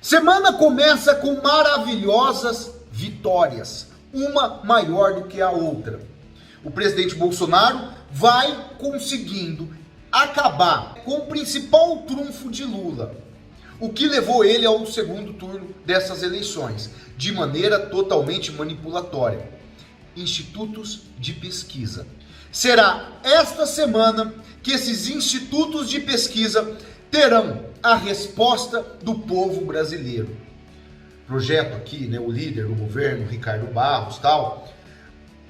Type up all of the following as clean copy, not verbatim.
Semana começa com maravilhosas vitórias, uma maior do que a outra. O presidente Bolsonaro vai conseguindo acabar com o principal trunfo de Lula, o que levou ele ao segundo turno dessas eleições, de maneira totalmente manipulatória. Institutos de pesquisa. Será esta semana que esses institutos de pesquisa terão a resposta do povo brasileiro. Projeto aqui, o líder do governo, Ricardo Barros,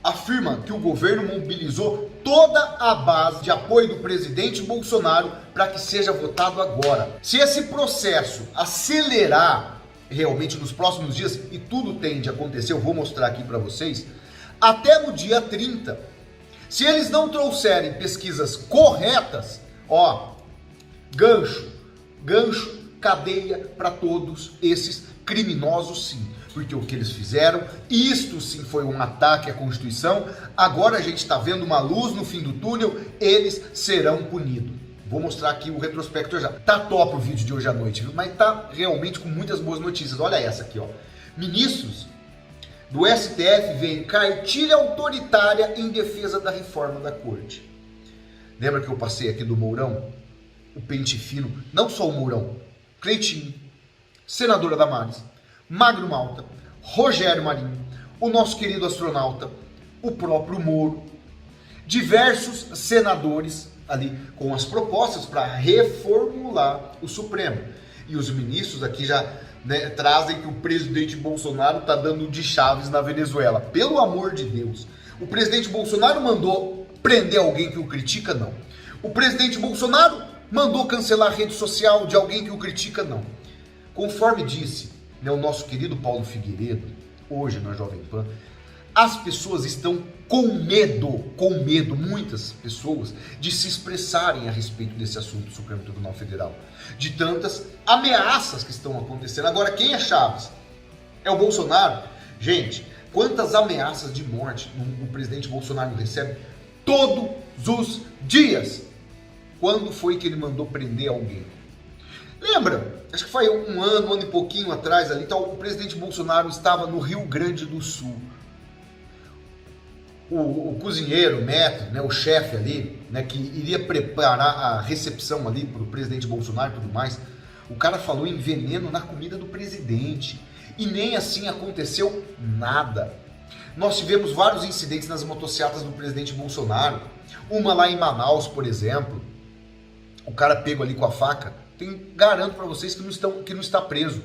afirma que o governo mobilizou toda a base de apoio do presidente Bolsonaro para que seja votado agora. Se esse processo acelerar realmente nos próximos dias, e tudo tende a acontecer, eu vou mostrar aqui para vocês, até no dia 30, se eles não trouxerem pesquisas corretas, gancho, cadeia para todos esses criminosos, sim. Porque o que eles fizeram, isto sim foi um ataque à Constituição. Agora a gente está vendo uma luz no fim do túnel, eles serão punidos. Vou mostrar aqui o retrospecto já. Tá top o vídeo de hoje à noite, viu? Mas tá realmente com muitas boas notícias. Olha essa aqui, Ministros do STF veem cartilha autoritária em defesa da reforma da Corte. Lembra que eu passei aqui do Mourão? O pente fino, não só o Mourão, Cleitinho, senadora Damares, Magno Malta, Rogério Marinho, o nosso querido astronauta, o próprio Moro, diversos senadores ali com as propostas para reformular o Supremo. E os ministros aqui já trazem que o presidente Bolsonaro está dando de chaves na Venezuela. Pelo amor de Deus, o presidente Bolsonaro mandou prender alguém que o critica? Não. O presidente Bolsonaro mandou cancelar a rede social de alguém que o critica? Não. Conforme disse o nosso querido Paulo Figueiredo, hoje na Jovem Pan, as pessoas estão com medo, muitas pessoas, de se expressarem a respeito desse assunto do Supremo Tribunal Federal, de tantas ameaças que estão acontecendo. Agora, quem é Chaves? É o Bolsonaro? Gente, quantas ameaças de morte o presidente Bolsonaro recebe todos os dias? Quando foi que ele mandou prender alguém? Lembra? Acho que foi um ano e pouquinho atrás ali, o presidente Bolsonaro estava no Rio Grande do Sul. O cozinheiro, o maître, o chefe ali, que iria preparar a recepção ali para o presidente Bolsonaro e tudo mais, o cara falou em veneno na comida do presidente. E nem assim aconteceu nada. Nós tivemos vários incidentes nas motocicletas do presidente Bolsonaro. Uma lá em Manaus, por exemplo. O cara pego ali com a faca. Garanto para vocês que não está preso.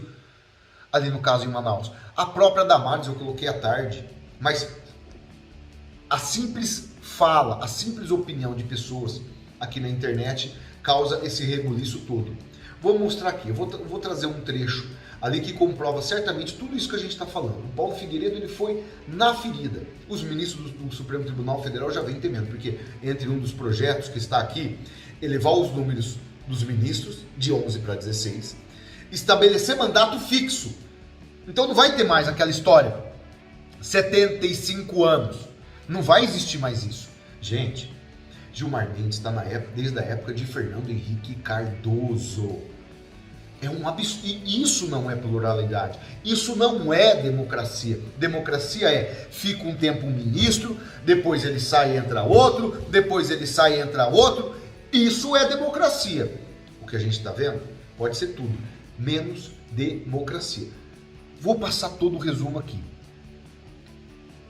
Ali no caso em Manaus. A própria Damares eu coloquei à tarde. Mas a simples fala, a simples opinião de pessoas aqui na internet causa esse rebuliço todo. Vou mostrar aqui, eu vou trazer um trecho ali que comprova certamente tudo isso que a gente está falando. O Paulo Figueiredo ele foi na ferida. Os ministros do Supremo Tribunal Federal já vêm temendo, porque entre um dos projetos que está aqui, elevar os números dos ministros de 11 para 16, estabelecer mandato fixo. Então não vai ter mais aquela história, 75 anos. Não vai existir mais isso. Gente, Gilmar Mendes está desde a época de Fernando Henrique Cardoso. É um absurdo. E isso não é pluralidade. Isso não é democracia. Democracia fica um tempo um ministro, depois ele sai e entra outro, depois ele sai e entra outro. Isso é democracia. O que a gente está vendo pode ser tudo, menos democracia. Vou passar todo o resumo aqui.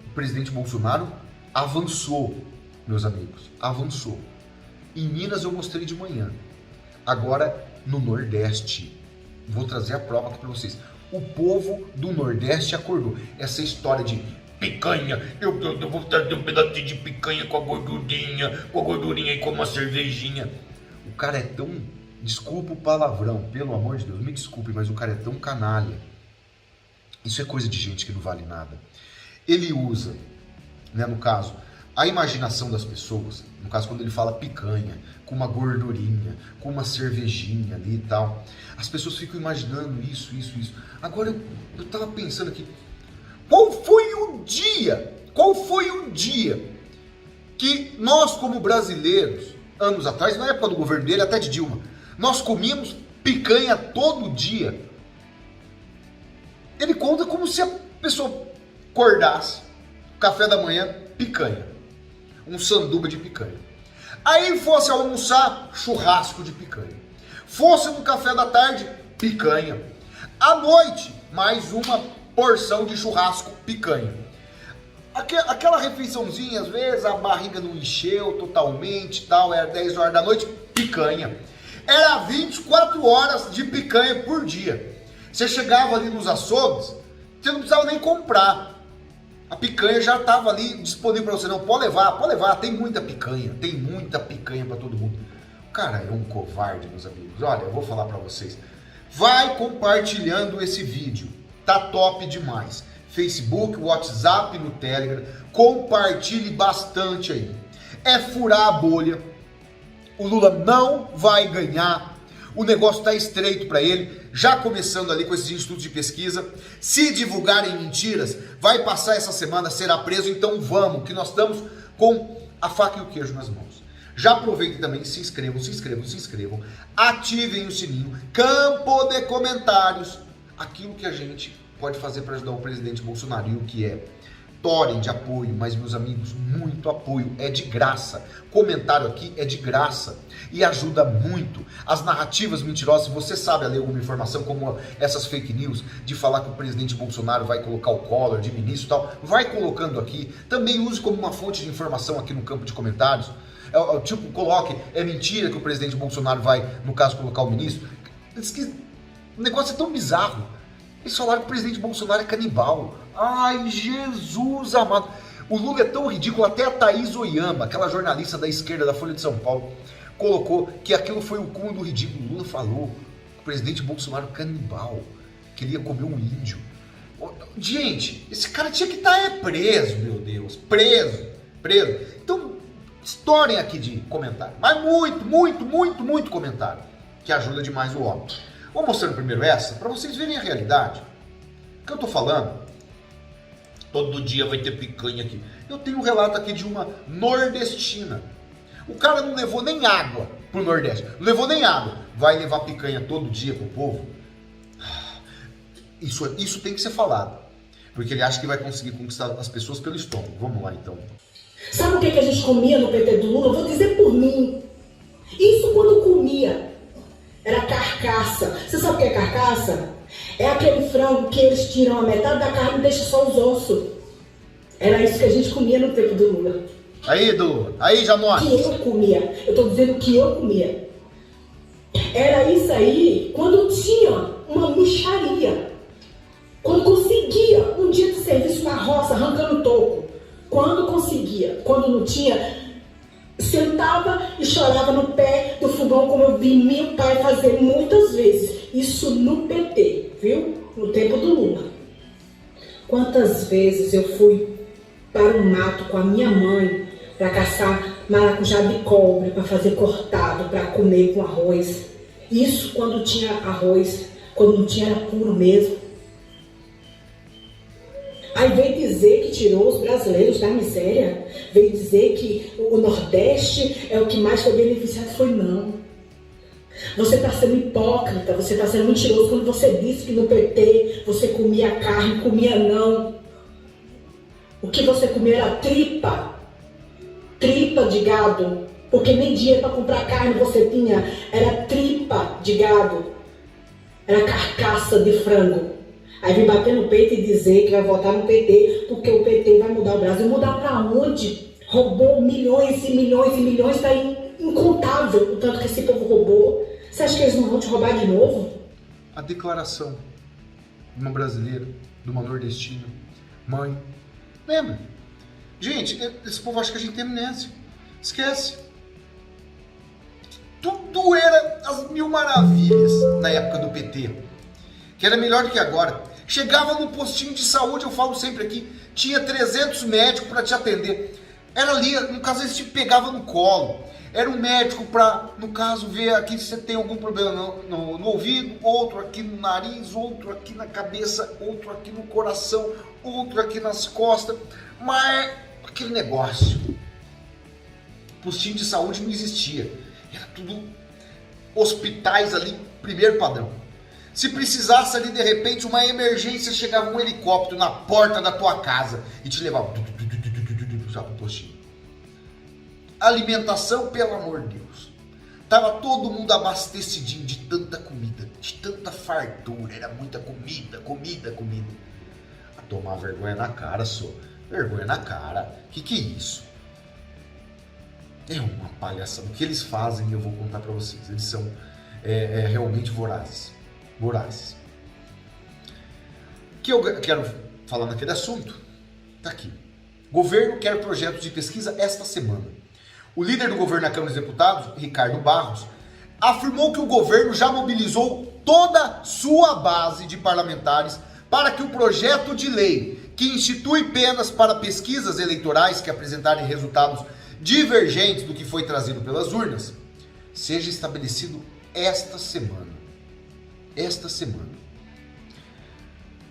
O presidente Bolsonaro avançou, meus amigos, avançou. Em Minas eu mostrei de manhã. Agora no Nordeste. Vou trazer a prova aqui para vocês. O povo do Nordeste acordou. Essa história de picanha, eu vou trazer um pedacinho de picanha com a gordurinha e com uma cervejinha. O cara é tão, desculpa o palavrão, pelo amor de Deus, me desculpe, mas o cara é tão canalha. Isso é coisa de gente que não vale nada. Ele usa, no caso, a imaginação das pessoas, no caso quando ele fala picanha, com uma gordurinha, com uma cervejinha ali e tal, as pessoas ficam imaginando isso. Agora eu tava pensando aqui, qual foi o dia que nós como brasileiros, anos atrás, na época do governo dele, até de Dilma, nós comíamos picanha todo dia? Ele conta como se a pessoa acordasse, café da manhã, picanha, um sanduba de picanha. Aí fosse almoçar, churrasco de picanha. Fosse no café da tarde, picanha. À noite, mais uma porção de churrasco, picanha. Aquela refeiçãozinha, às vezes a barriga não encheu totalmente, tal, era 10 horas da noite, picanha. Era 24 horas de picanha por dia. Você chegava ali nos açougues, você não precisava nem comprar. A picanha já estava ali disponível para você. Não, pode levar, tem muita picanha para todo mundo. O cara é um covarde, meus amigos. Olha, eu vou falar para vocês. Vai compartilhando esse vídeo, tá top demais. Facebook, WhatsApp, no Telegram, compartilhe bastante aí. É furar a bolha. O Lula não vai ganhar. O negócio está estreito para ele, já começando ali com esses institutos de pesquisa. Se divulgarem mentiras, vai passar essa semana, será preso. Então vamos, que nós estamos com a faca e o queijo nas mãos. Já aproveitem também, se inscrevam. Ativem o sininho, campo de comentários. Aquilo que a gente pode fazer para ajudar o presidente Bolsonaro, e o que é? Torem de apoio, mas meus amigos, muito apoio, é de graça. Comentário aqui é de graça e ajuda muito. As narrativas mentirosas, se você sabe ler alguma informação como essas fake news de falar que o presidente Bolsonaro vai colocar o Collor de ministro e tal, vai colocando aqui. Também use como uma fonte de informação aqui no campo de comentários. Tipo, coloque, é mentira que o presidente Bolsonaro vai, no caso, colocar o ministro. O negócio é tão bizarro. Eles falaram que o presidente Bolsonaro é canibal. Ai, Jesus amado. O Lula é tão ridículo, até a Thaís Oyama, aquela jornalista da esquerda da Folha de São Paulo, colocou que aquilo foi o cúmulo do ridículo. O Lula falou que o presidente Bolsonaro é canibal, que ele ia comer um índio. Gente, esse cara tinha que estar preso, meu Deus, preso. Então, estourem aqui de comentário, mas muito comentário, que ajuda demais o homem. Vou mostrando primeiro essa, para vocês verem a realidade. O que eu tô falando? Todo dia vai ter picanha aqui. Eu tenho um relato aqui de uma nordestina. O cara não levou nem água pro Nordeste. Não levou nem água. Vai levar picanha todo dia pro povo? Isso tem que ser falado. Porque ele acha que vai conseguir conquistar as pessoas pelo estômago. Vamos lá, então. Sabe o que a gente comia no PT do Lula? Eu vou dizer por mim. Isso quando comia. Era carcaça. Você sabe o que é carcaça? É aquele frango que eles tiram a metade da carne e deixam só os ossos. Era isso que a gente comia no tempo do Lula. Aí, Janone. Que eu comia. Eu tô dizendo que eu comia. Era isso aí quando tinha uma mixaria. Quando conseguia um dia de serviço na roça, arrancando toco. Quando conseguia. Quando não tinha, sentava e chorava no pé do fogão, como eu vi meu pai fazer muitas vezes. Isso no PT, viu? No tempo do Lula. Quantas vezes eu fui para o mato com a minha mãe para caçar maracujá de cobre, para fazer cortado, para comer com arroz. Isso quando tinha arroz, quando não tinha era puro mesmo. Aí veio dizer que tirou os brasileiros da miséria, veio dizer que o Nordeste é o que mais foi beneficiado. Foi não. Você está sendo hipócrita, você está sendo mentiroso quando você disse que no PT você comia carne, comia não. O que você comia era tripa de gado, porque nem dinheiro para comprar carne você tinha, era tripa de gado, era carcaça de frango. Aí vem bater no peito e dizer que vai votar no PT, porque o PT vai mudar o Brasil. Mudar para onde? Roubou milhões e milhões, está incontável o tanto que esse povo roubou. Você acha que eles não vão te roubar de novo? A declaração de uma brasileira, de uma nordestina, mãe, lembra? Gente, esse povo acha que a gente tem amnésia. Esquece. Tudo era as mil maravilhas na época do PT, que era melhor do que agora. Chegava no postinho de saúde, eu falo sempre aqui, tinha 300 médicos para te atender. Era ali, no caso, eles te pegavam no colo. Era um médico para, no caso, ver aqui se você tem algum problema no ouvido, outro aqui no nariz, outro aqui na cabeça, outro aqui no coração, outro aqui nas costas. Mas aquele negócio, postinho de saúde não existia. Era tudo hospitais ali, primeiro padrão. Se precisasse ali de repente uma emergência, chegava um helicóptero na porta da tua casa e te levava já pro postinho. Alimentação, pelo amor de Deus. Tava todo mundo abastecidinho de tanta comida, de tanta fartura, era muita comida. A tomar vergonha na cara, só. Vergonha na cara. Que é isso? É uma palhaçada. O que eles fazem, eu vou contar pra vocês. Eles são realmente vorazes. Vorazes. O que eu quero falar naquele assunto? Tá aqui. Governo quer projeto de pesquisa esta semana. O líder do governo na Câmara dos Deputados, Ricardo Barros, afirmou que o governo já mobilizou toda sua base de parlamentares para que o projeto de lei que institui penas para pesquisas eleitorais que apresentarem resultados divergentes do que foi trazido pelas urnas seja estabelecido esta semana.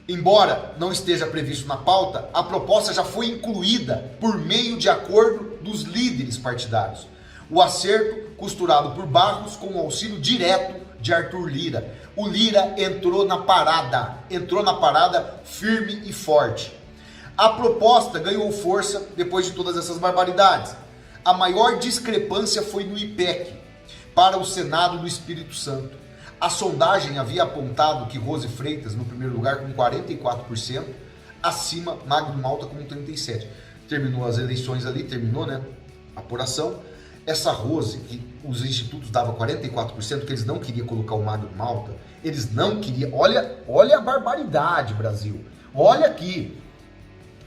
Embora não esteja previsto na pauta, a proposta já foi incluída por meio de acordo dos líderes partidários. O acerto costurado por Barros com o auxílio direto de Arthur Lira. O Lira entrou na parada firme e forte. A proposta ganhou força depois de todas essas barbaridades. A maior discrepância foi no IPEC, para o Senado do Espírito Santo. A sondagem havia apontado que Rose Freitas, no primeiro lugar, com 44%, acima Magno Malta com 37%. Terminou as eleições ali, né? A apuração. Essa Rose, que os institutos davam 44%, que eles não queriam colocar o Magno Malta, eles não queriam. Olha a barbaridade, Brasil. Olha aqui.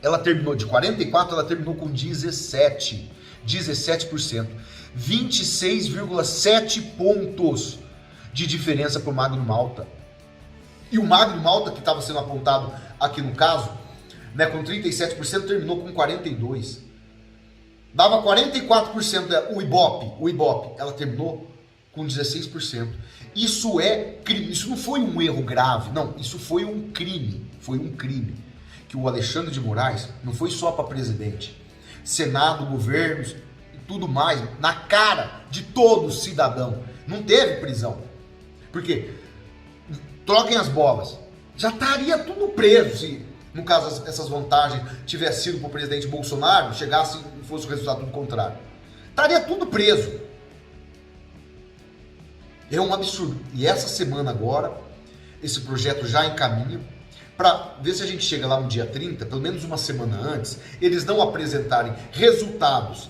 Ela terminou de 44%, ela terminou com 17%. 26,7 pontos de diferença para o Magno Malta. E o Magno Malta, que estava sendo apontado aqui no caso, né, com 37%, terminou com 42%. Dava 44% o Ibope, ela terminou com 16%. Isso é crime, isso não foi um erro grave, não, isso foi um crime, que o Alexandre de Moraes não foi só para presidente, Senado, governos e tudo mais, na cara de todo cidadão, não teve prisão. Porque, troquem as bolas, já estaria tudo preso se, no caso, essas vantagens tivessem sido para o presidente Bolsonaro, chegasse e fosse o resultado do contrário. Estaria tudo preso. É um absurdo. E essa semana agora, esse projeto já encaminha, para ver se a gente chega lá no dia 30, pelo menos uma semana antes, eles não apresentarem resultados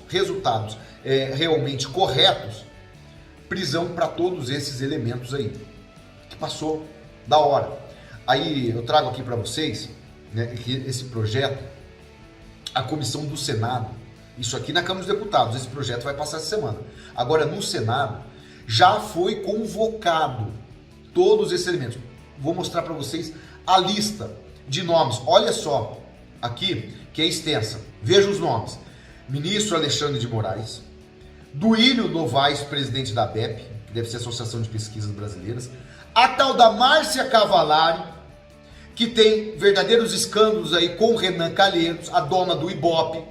realmente corretos, prisão para todos esses elementos aí, que passou da hora. Aí eu trago aqui para vocês, né, que esse projeto, a comissão do Senado, isso aqui na Câmara dos Deputados, esse projeto vai passar essa semana. Agora no Senado, já foi convocado todos esses elementos. Vou mostrar para vocês a lista de nomes. Olha só, aqui, que é extensa. Veja os nomes. Ministro Alexandre de Moraes, Duílio Novaes, presidente da ABEP, que deve ser a Associação de Pesquisas Brasileiras, a tal da Márcia Cavallari, que tem verdadeiros escândalos aí com Renan Calheiros, a dona do Ibope,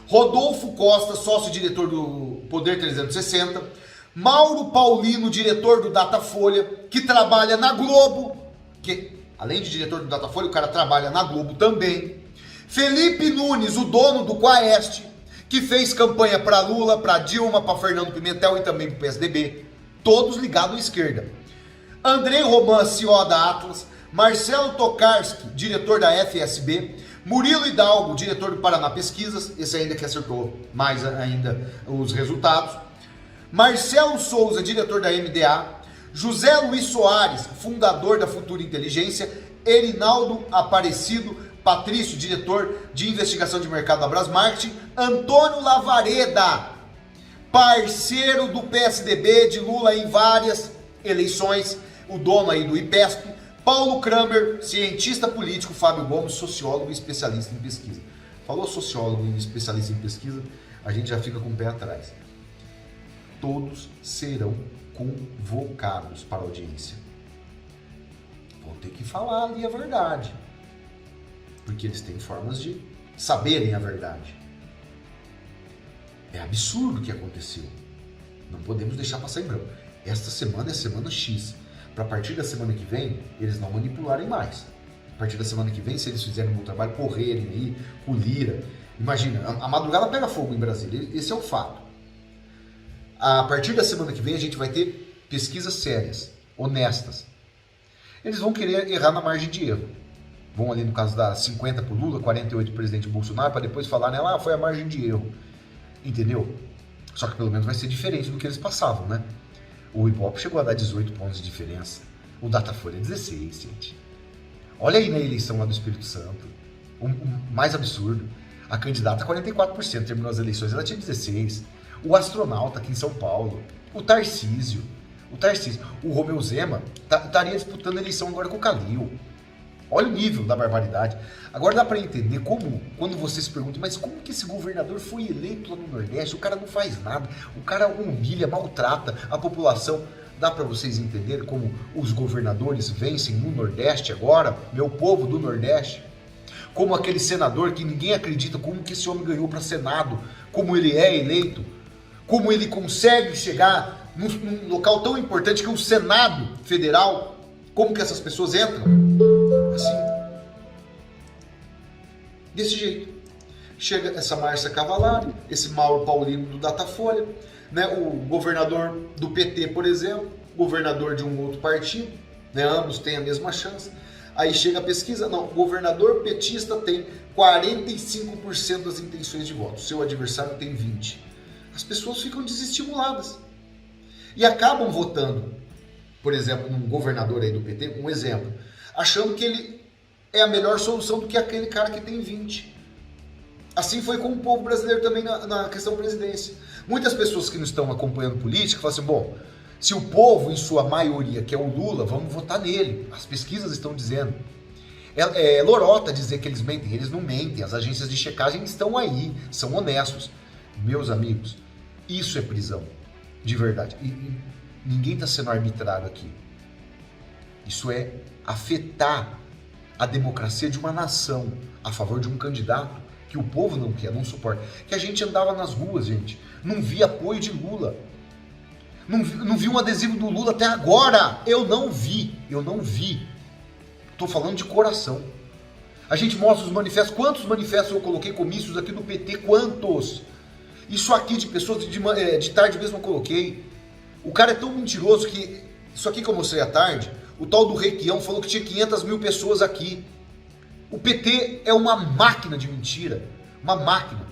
Rodolfo Costa, sócio-diretor do Poder 360, Mauro Paulino, diretor do Datafolha, que trabalha na Globo, que além de diretor do Datafolha, o cara trabalha na Globo também, Felipe Nunes, o dono do Quaest, que fez campanha para Lula, para Dilma, para Fernando Pimentel e também para o PSDB, todos ligados à esquerda. Andrei Roman, CEO da Atlas, Marcelo Tokarski, diretor da FSB, Murilo Hidalgo, diretor do Paraná Pesquisas, esse ainda que acertou mais ainda os resultados, Marcelo Souza, diretor da MDA, José Luiz Soares, fundador da Futura Inteligência, Erinaldo Aparecido, Patrício, diretor de investigação de mercado da Brasmarketing, Antônio Lavareda, parceiro do PSDB de Lula em várias eleições, o dono aí do IPESP, Paulo Kramer, cientista político, Fábio Gomes, sociólogo e especialista em pesquisa. Falou sociólogo e especialista em pesquisa, a gente já fica com o pé atrás. Todos serão convocados para a audiência. Vão ter que falar ali a verdade, porque eles têm formas de saberem a verdade. É absurdo o que aconteceu. Não podemos deixar passar em branco. Esta semana é semana X. para a partir da semana que vem, eles não manipularem mais. A partir da semana que vem, se eles fizerem um bom trabalho, correrem aí, com Lira. Imagina, a madrugada pega fogo em Brasília, esse é o fato. A partir da semana que vem, a gente vai ter pesquisas sérias, honestas. Eles vão querer errar na margem de erro. Vão ali, no caso, dar 50 para o Lula, 48 para o presidente Bolsonaro, para depois falar nela, foi a margem de erro. Entendeu? Só que pelo menos vai ser diferente do que eles passavam, né? O Ibope chegou a dar 18 pontos de diferença. O Datafolha 16, gente. Olha aí na eleição lá do Espírito Santo. O mais absurdo. A candidata 44%, terminou as eleições, ela tinha 16%. O astronauta aqui em São Paulo. O Tarcísio. O Romeu Zema estaria disputando a eleição agora com o Calil. Olha o nível da barbaridade. Agora dá para entender como, quando você se pergunta, mas como que esse governador foi eleito lá no Nordeste? O cara não faz nada, o cara humilha, maltrata a população. Dá para vocês entenderem como os governadores vencem no Nordeste agora, meu povo do Nordeste? Como aquele senador que ninguém acredita como que esse homem ganhou para Senado, como ele é eleito, como ele consegue chegar num local tão importante que é o Senado Federal, como que essas pessoas entram? Assim, desse jeito. Chega essa Márcia Cavalari, esse Mauro Paulino do Datafolha, né? O governador do PT, por exemplo, governador de um outro partido, né? Ambos têm a mesma chance. Aí chega a pesquisa, não, o governador petista tem 45% das intenções de voto, seu adversário tem 20%. As pessoas ficam desestimuladas e acabam votando, por exemplo, num governador aí do PT, um exemplo, achando que ele é a melhor solução do que aquele cara que tem 20. Assim foi com o povo brasileiro também na questão presidência. Muitas pessoas que não estão acompanhando política falam assim, bom, se o povo em sua maioria quer o Lula, vamos votar nele. As pesquisas estão dizendo. É lorota dizer que eles mentem, eles não mentem. As agências de checagem estão aí, são honestos. Meus amigos, isso é prisão, de verdade. E ninguém está sendo arbitrário aqui. Isso é afetar a democracia de uma nação a favor de um candidato que o povo não quer, não suporta. Que a gente andava nas ruas, gente, não via apoio de Lula. Não vi um adesivo do Lula até agora. Eu não vi. Estou falando de coração. A gente mostra os manifestos. Quantos manifestos eu coloquei, comícios aqui do PT? Quantos? Isso aqui de pessoas de tarde mesmo eu coloquei. O cara é tão mentiroso que... Isso aqui que eu mostrei à tarde, o tal do Requião falou que tinha 500 mil pessoas aqui. O PT é uma máquina de mentira. Uma máquina.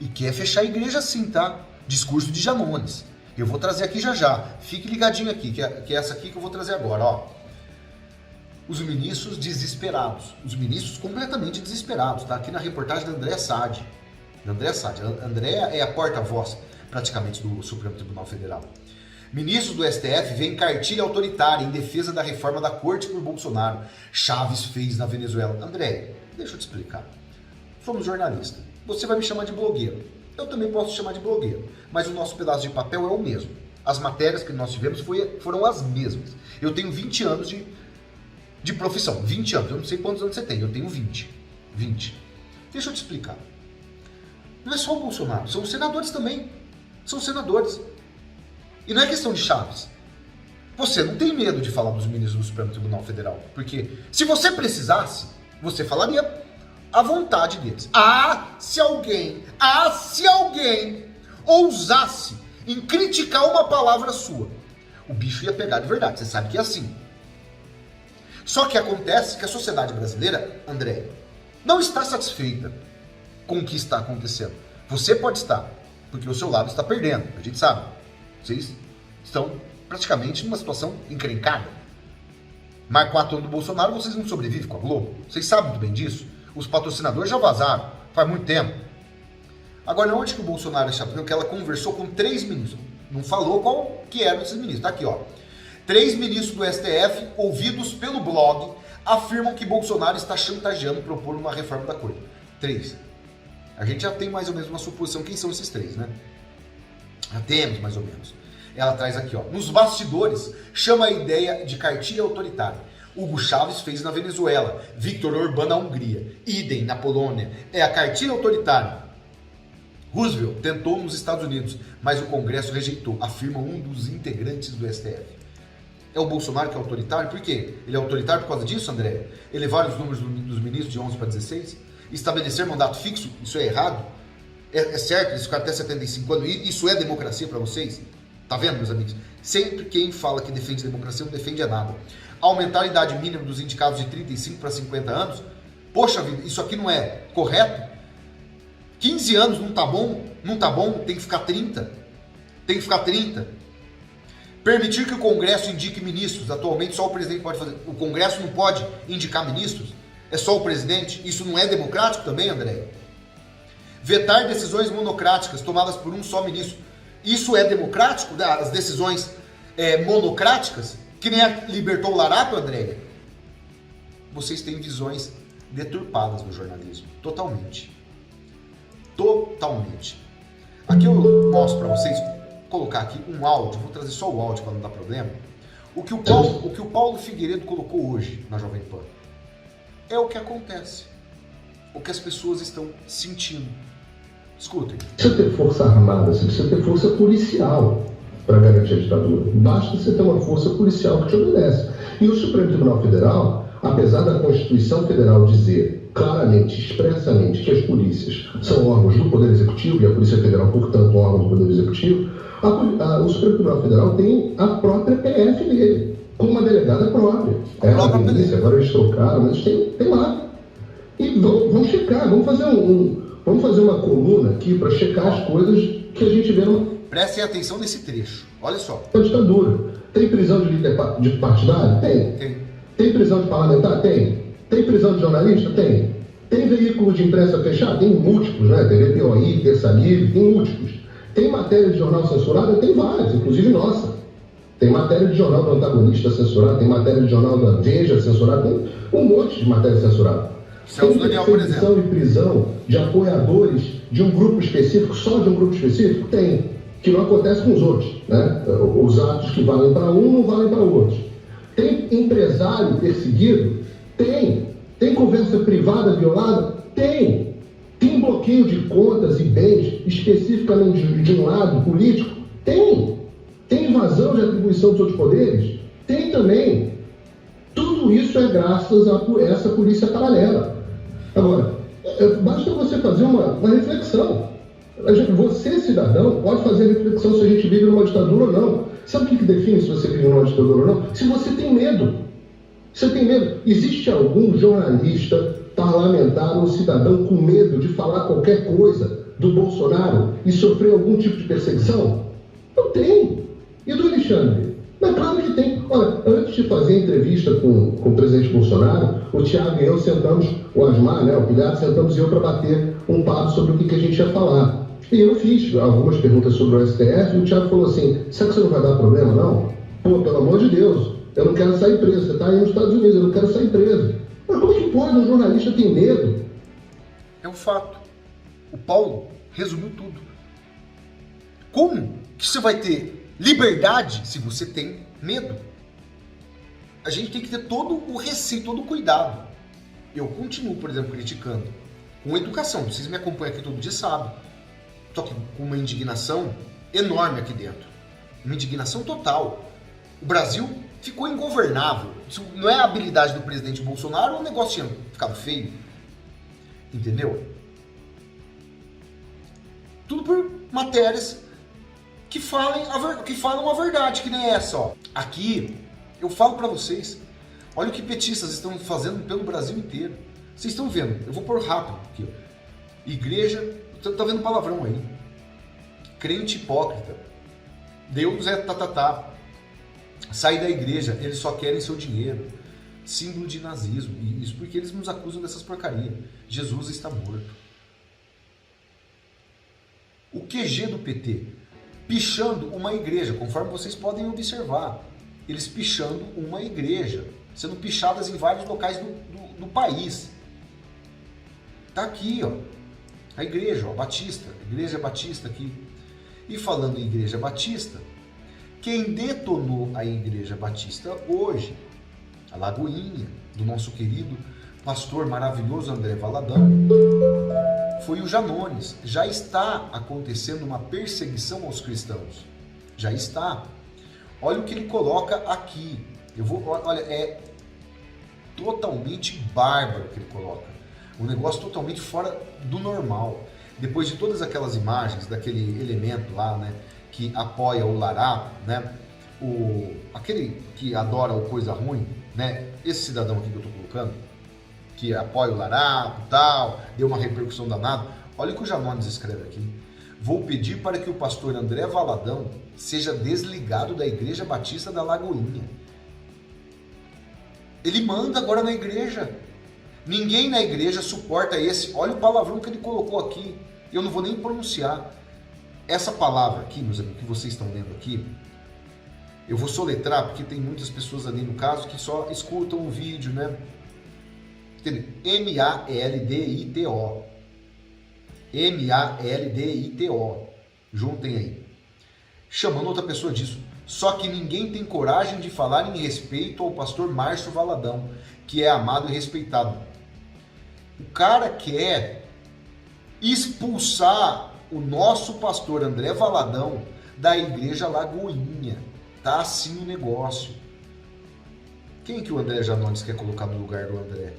E quer fechar a igreja sim, tá? Discurso de Janones. Eu vou trazer aqui já. Fique ligadinho aqui, que é essa aqui que eu vou trazer agora, ó. Os ministros desesperados. Os ministros completamente desesperados, tá? Aqui na reportagem da Andréa Sade. Andréa é a porta-voz, praticamente, do Supremo Tribunal Federal. Ministros do STF veem cartilha autoritária em defesa da reforma da corte por Bolsonaro. Chaves fez na Venezuela. André, deixa eu te explicar. Somos jornalistas. Você vai me chamar de blogueiro. Eu também posso te chamar de blogueiro. Mas o nosso pedaço de papel é o mesmo. As matérias que nós tivemos foram as mesmas. Eu tenho 20 anos de profissão. 20 anos. Eu não sei quantos anos você tem. Eu tenho 20. Deixa eu te explicar. Não é só o Bolsonaro. São os senadores também. São senadores. E não é questão de Chaves. Você não tem medo de falar dos ministros do Supremo Tribunal Federal. Porque se você precisasse, você falaria à vontade deles. Se alguém ousasse em criticar uma palavra sua, o bicho ia pegar de verdade. Você sabe que é assim. Só que acontece que a sociedade brasileira, André, não está satisfeita com o que está acontecendo. Você pode estar, porque o seu lado está perdendo. A gente sabe. Vocês estão praticamente numa situação encrencada. Mas com a ator do Bolsonaro, vocês não sobrevivem com a Globo. Vocês sabem muito bem disso. Os patrocinadores já vazaram, faz muito tempo. Agora, onde que o Bolsonaro está? Porque ela conversou com 3 ministros. Não falou qual que eram esses ministros. Tá aqui, ó. 3 ministros do STF, ouvidos pelo blog, afirmam que Bolsonaro está chantageando propor uma reforma da corte. 3. A gente já tem mais ou menos uma suposição quem são esses 3, né? Já temos, mais ou menos. Ela traz aqui, ó. Nos bastidores, chama a ideia de cartilha autoritária. Hugo Chávez fez na Venezuela. Viktor Orbán na Hungria. Idem na Polônia. É a cartilha autoritária. Roosevelt tentou nos Estados Unidos, mas o Congresso rejeitou, afirma um dos integrantes do STF. É o Bolsonaro que é autoritário? Por quê? Ele é autoritário por causa disso, André? Elevar os números dos ministros de 11 para 16? Estabelecer mandato fixo? Isso é errado? É certo? Eles ficaram até 75 anos. Isso é democracia para vocês? Tá vendo, meus amigos? Sempre quem fala que defende democracia não defende nada. Aumentar a idade mínima dos indicados de 35 para 50 anos? Poxa vida, isso aqui não é correto? 15 anos não tá bom? Não tá bom? Tem que ficar 30? Tem que ficar 30? Permitir que o Congresso indique ministros. Atualmente só o presidente pode fazer. O Congresso não pode indicar ministros? É só o presidente? Isso não é democrático também, André? Vetar decisões monocráticas tomadas por um só ministro. Isso é democrático? As decisões monocráticas? Que nem a libertou o Larato, André? Vocês têm visões deturpadas no jornalismo. Totalmente. Totalmente. Aqui eu mostro para vocês, colocar aqui um áudio, vou trazer só o áudio para não dar problema. O que o Paulo Figueiredo colocou hoje na Jovem Pan é o que acontece. O que as pessoas estão sentindo. Escutem. Você ter força armada, você precisa ter força policial para garantir a ditadura. Basta você ter uma força policial que te obedece. E o Supremo Tribunal Federal, apesar da Constituição Federal dizer claramente, expressamente, que as polícias são órgãos do Poder Executivo, e a Polícia Federal, portanto, um órgão do Poder Executivo, o Supremo Tribunal Federal tem a própria PF dele, com uma delegada própria. A polícia, agora eles trocaram, mas tem lá. E vão checar, vamos fazer uma coluna aqui para checar as coisas que a gente vê numa... Prestem atenção nesse trecho, olha só. A ditadura. Tem prisão de líder de partidário? Tem. Tem prisão de parlamentar? Tem prisão de jornalista? Tem veículo de imprensa fechado? Tem múltiplos, né? TV POI, Terça Livre, tem múltiplos. Tem matéria de jornal censurada? Tem várias, inclusive nossa. Tem matéria de jornal do Antagonista censurada, tem matéria de jornal da Veja censurada, tem um monte de matéria censurada. Tem perseguição e prisão de apoiadores de um grupo específico, só de um grupo específico? Tem. Que não acontece com os outros, né? Os atos que valem para um não valem para outros. Tem empresário perseguido? Tem conversa privada violada? Tem bloqueio de contas e bens especificamente de um lado político? Tem invasão de atribuição dos outros poderes? Tem também. Tudo isso é graças a essa polícia paralela. Agora, basta você fazer uma reflexão. Você, cidadão, pode fazer reflexão se a gente vive numa ditadura ou não. Sabe o que define se você vive numa ditadura ou não? Se você tem medo. Você tem medo. Existe algum jornalista, parlamentar ou cidadão com medo de falar qualquer coisa do Bolsonaro e sofrer algum tipo de perseguição? Não tem. E do Alexandre? Mas claro que tem. Olha, antes de fazer a entrevista com o presidente Bolsonaro, o Thiago e eu sentamos, o Asmar, né, o Pilhado, sentamos eu para bater um papo sobre o que a gente ia falar. E eu fiz algumas perguntas sobre o STF e o Thiago falou assim, será que você não vai dar problema, não? Pô, pelo amor de Deus, eu não quero sair preso. Você está aí nos Estados Unidos, eu não quero sair preso. Mas como que pode um jornalista ter medo? É um fato. O Paulo resumiu tudo. Como que você vai ter liberdade se você tem medo? A gente tem que ter todo o receio, todo o cuidado. Eu continuo, por exemplo, criticando com educação. Vocês me acompanham aqui todo dia, sabem. Só que com uma indignação enorme aqui dentro. Uma indignação total. O Brasil ficou ingovernável. Isso não é a habilidade do presidente Bolsonaro, o negócio tinha ficado feio. Entendeu? Tudo por matérias que falam a verdade, que nem essa, ó. Aqui, eu falo pra vocês, olha o que petistas estão fazendo pelo Brasil inteiro. Vocês estão vendo, eu vou pôr rápido aqui, ó. Igreja, tá vendo palavrão aí. Crente hipócrita. Deus é tatatá. Sai da igreja, eles só querem seu dinheiro. Símbolo de nazismo. E isso porque eles nos acusam dessas porcarias. Jesus está morto. O QG do PT, pichando uma igreja, conforme vocês podem observar. Eles pichando uma igreja, sendo pichadas em vários locais do país. Tá aqui, ó. A igreja, ó, Batista. Igreja Batista aqui. E falando em Igreja Batista, quem detonou a Igreja Batista hoje, a Lagoinha, do nosso querido pastor maravilhoso André Valadão, foi o Janones. Já está acontecendo uma perseguição aos cristãos. Já está. Olha o que ele coloca aqui. Olha, é totalmente bárbaro o que ele coloca. Um negócio totalmente fora do normal. Depois de todas aquelas imagens daquele elemento lá, né, que apoia o Lará, né, aquele que adora o coisa ruim, né, esse cidadão aqui que eu estou colocando, que apoia o Lará, tal, deu uma repercussão danada. Olha o que o Janones escreve aqui. Vou pedir para que o pastor André Valadão seja desligado da Igreja Batista da Lagoinha. Ele manda agora na igreja. Ninguém na igreja suporta esse. Olha o palavrão que ele colocou aqui. Eu não vou nem pronunciar. Essa palavra aqui, meus amigos, que vocês estão lendo aqui, eu vou soletrar, porque tem muitas pessoas ali no caso que só escutam o vídeo, né? M-A-L-D-I-T-O. M-A-L-D-I-T-O. Juntem aí. Chamando outra pessoa disso. Só que ninguém tem coragem de falar em respeito ao pastor Márcio Valadão, que é amado e respeitado. O cara quer expulsar o nosso pastor André Valadão da igreja Lagoinha. Tá assim o negócio. Quem que o André Janones quer colocar no lugar do André?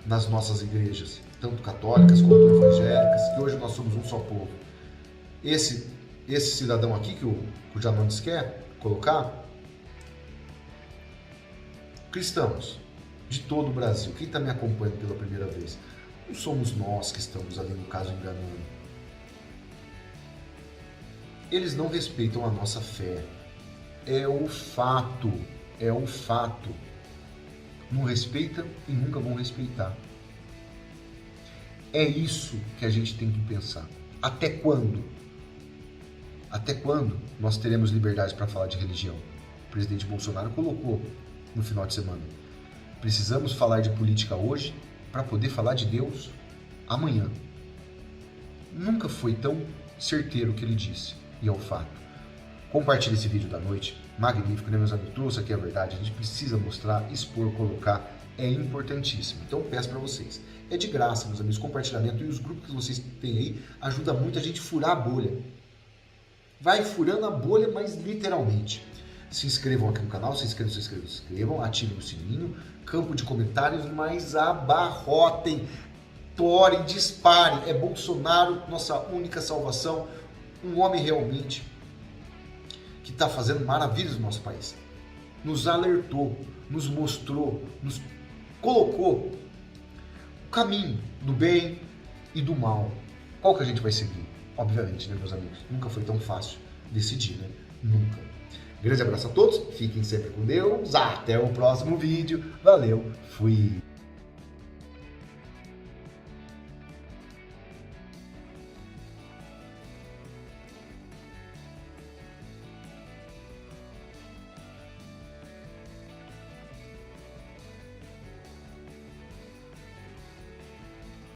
Nas nossas igrejas, tanto católicas quanto evangélicas, que hoje nós somos um só povo. Esse cidadão aqui que o Janones quer colocar, cristãos de todo o Brasil, quem está me acompanhando pela primeira vez, não somos nós que estamos ali no caso enganando. Eles não respeitam a nossa fé. É o fato. Não respeitam e nunca vão respeitar. É isso que a gente tem que pensar. Até quando? Até quando nós teremos liberdade para falar de religião? O presidente Bolsonaro colocou no final de semana. Precisamos falar de política hoje para poder falar de Deus amanhã. Nunca foi tão certeiro o que ele disse, e é o fato. Compartilhe esse vídeo da noite. Magnífico, né, meus amigos? Trouxe aqui a verdade. A gente precisa mostrar, expor, colocar. É importantíssimo. Então, peço para vocês. É de graça, meus amigos. Compartilhamento e os grupos que vocês têm aí ajuda muito a gente a furar a bolha. Vai furando a bolha, mas literalmente. Se inscrevam aqui no canal. Se inscrevam. Ativem o sininho. Campo de comentários, mas abarrotem. Torem, disparem. É Bolsonaro, nossa única salvação. Um homem realmente que está fazendo maravilhas no nosso país. Nos alertou, nos mostrou, nos colocou o caminho do bem e do mal. Qual que a gente vai seguir? Obviamente, né, meus amigos? Nunca foi tão fácil decidir, né? Nunca. Grande abraço a todos, fiquem sempre com Deus, até o próximo vídeo. Valeu, fui!